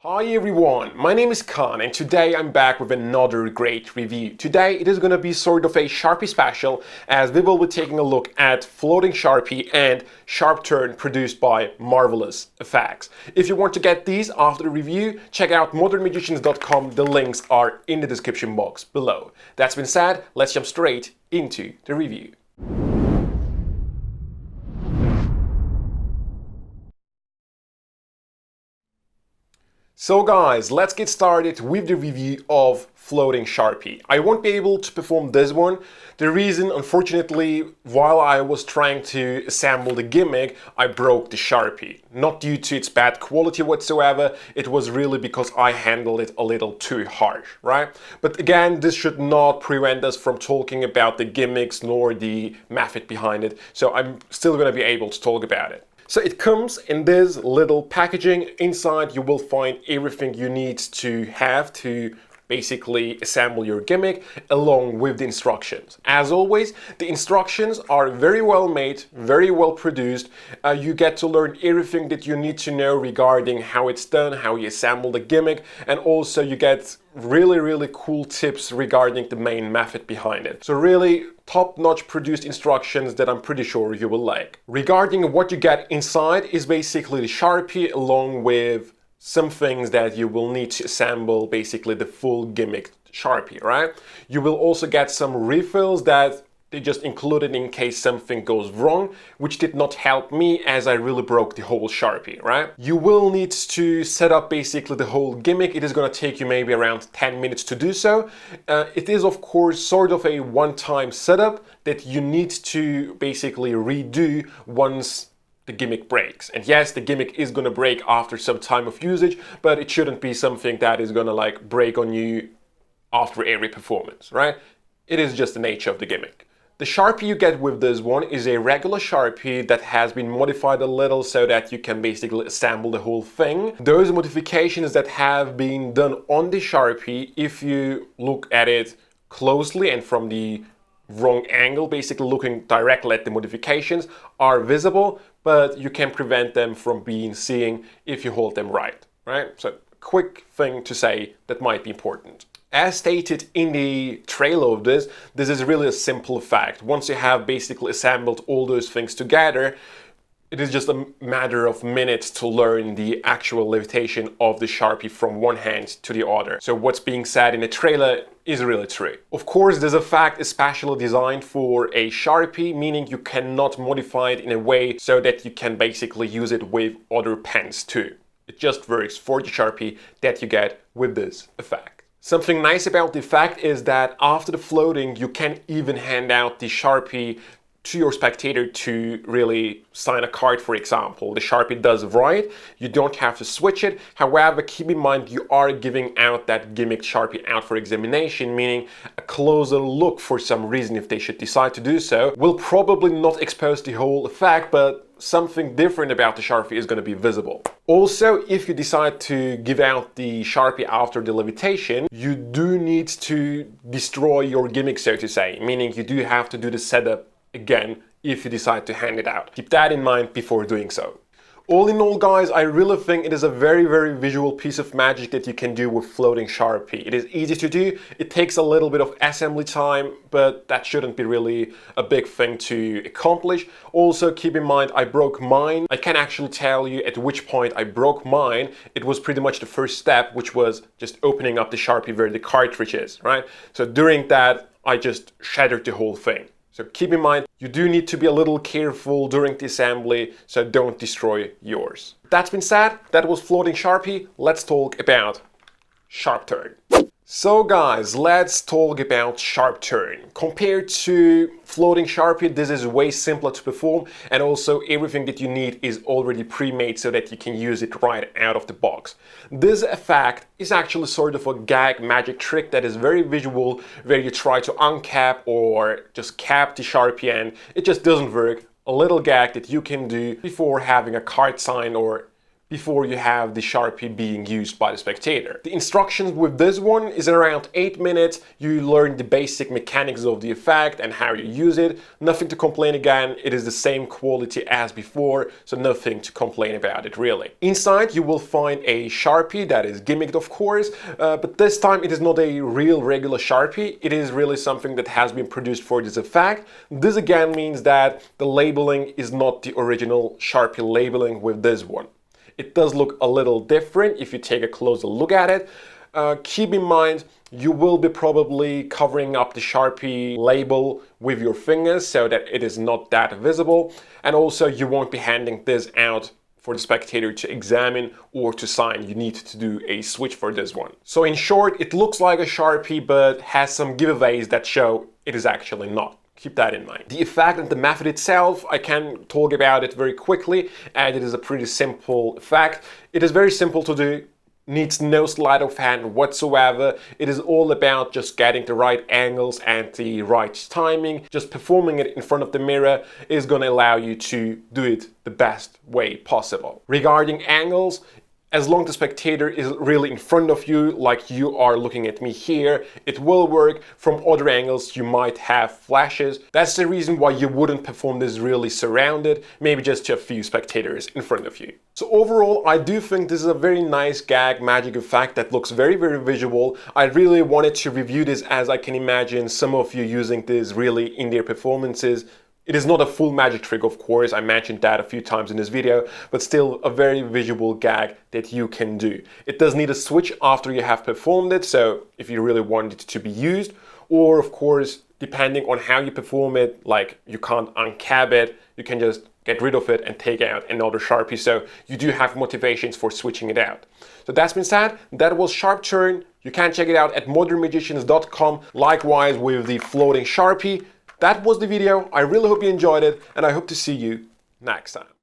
Hi everyone, my name is Khan and today I'm back with another great review. Today it is going to be sort of a Sharpie special as we will be taking a look at Floating Sharpie and Sharp Turn produced by Marvelous Effects. If you want to get these after the review, check out modernmagicians.com, the links are in the description box below. That's been said, let's jump straight into the review. So guys, let's get started with the review of Floating Sharpie. I won't be able to perform this one. The reason, unfortunately, while I was trying to assemble the gimmick, I broke the Sharpie. Not due to its bad quality whatsoever, it was really because I handled it a little too harsh, right? But again, this should not prevent us from talking about the gimmicks nor the method behind it, so I'm still going to be able to talk about it. So it comes in this little packaging. Inside you will find everything you need to have to basically assemble your gimmick along with the instructions. As always, the instructions are very well made, very well produced. You get to learn everything that you need to know regarding how it's done, how you assemble the gimmick, and also you get really cool tips regarding the main method behind it. So really top-notch produced instructions that I'm pretty sure you will like. Regarding what you get inside is basically the Sharpie along with some things that you will need to assemble basically the full gimmick Sharpie, right? You will also get some refills that they just included in case something goes wrong, which did not help me as I really broke the whole Sharpie, right? You will need to set up basically the whole gimmick. It is going to take you maybe around 10 minutes to do so. It is of course sort of a one-time setup that you need to basically redo once the gimmick breaks. And yes, the gimmick is going to break after some time of usage, but it shouldn't be something that is going to like break on you after every performance, right? It is just the nature of the gimmick. The Sharpie you get with this one is a regular Sharpie that has been modified a little so that you can basically assemble the whole thing. Those modifications that have been done on the Sharpie, if you look at it closely and from the wrong angle, basically looking directly at the modifications, are visible, but you can prevent them from being seen if you hold them right? So quick thing to say that might be important. As stated in the trailer of this is really a simple fact. Once you have basically assembled all those things together, it is just a matter of minutes to learn the actual levitation of the Sharpie from one hand to the other. So what's being said in the trailer is really true. Of course, this effect is specially designed for a Sharpie, meaning you cannot modify it in a way so that you can basically use it with other pens too. It just works for the Sharpie that you get with this effect. Something nice about the effect is that after the floating, you can even hand out the Sharpie to your spectator to really sign a card, for example. The Sharpie does Wright, you don't have to switch it. However, keep in mind you are giving out that gimmick Sharpie out for examination, meaning a closer look for some reason if they should decide to do so. Will probably not expose the whole effect, but something different about the Sharpie is going to be visible. Also, if you decide to give out the Sharpie after the levitation, you do need to destroy your gimmick, so to say, meaning you do have to do the setup again if you decide to hand it out. Keep that in mind before doing so. All in all, guys, I really think it is a very visual piece of magic that you can do with Floating Sharpie. It is easy to do, it takes a little bit of assembly time, but that shouldn't be really a big thing to accomplish. Also, keep in mind, I broke mine. I can actually tell you at which point I broke mine. It was pretty much the first step, which was just opening up the Sharpie where the cartridge is, right? So during that, I just shattered the whole thing. So keep in mind, you do need to be a little careful during the assembly, so don't destroy yours. That's been said, that was Floating Sharpie. Let's talk about Sharp Turn. So guys, let's talk about Sharp Turn. Compared to Floating Sharpie, this is way simpler to perform, and also everything that you need is already pre-made so that you can use it right out of the box. This effect is actually sort of a gag magic trick that is very visual, where you try to uncap or just cap the Sharpie and it just doesn't work. A little gag that you can do before having a card sign or before you have the Sharpie being used by the spectator. The instructions with this one is in around 8 minutes. You learn the basic mechanics of the effect and how you use it. Nothing to complain again, it is the same quality as before, so nothing to complain about it really. Inside you will find a Sharpie that is gimmicked of course, but this time it is not a real regular Sharpie, it is really something that has been produced for this effect. This again means that the labeling is not the original Sharpie labeling with this one. It does look a little different if you take a closer look at it. Keep in mind, you will be probably covering up the Sharpie label with your fingers so that it is not that visible. And also you won't be handing this out for the spectator to examine or to sign. You need to do a switch for this one. So in short, it looks like a Sharpie but has some giveaways that show it is actually not. Keep that in mind. The effect and the method itself, I can talk about it very quickly, and it is a pretty simple effect. It is very simple to do, needs no sleight of hand whatsoever. It is all about just getting the right angles and the right timing. Just performing it in front of the mirror is going to allow you to do it the best way possible. Regarding angles, as long as the spectator is really in front of you, like you are looking at me here, it will work. From other angles, you might have flashes. That's the reason why you wouldn't perform this really surrounded, maybe just to a few spectators in front of you. So overall, I do think this is a very nice gag magic effect that looks very, very visual. I really wanted to review this as I can imagine some of you using this really in their performances. It is not a full magic trick, of course, I mentioned that a few times in this video, but still a very visual gag that you can do. It does need a switch after you have performed it, so if you really want it to be used, or of course, depending on how you perform it, like you can't uncap it, you can just get rid of it and take out another Sharpie, so you do have motivations for switching it out. So that's been said, that was Sharp Turn. You can check it out at modernmagicians.com, likewise with the floating Sharpie. That was the video. I really hope you enjoyed it, and I hope to see you next time.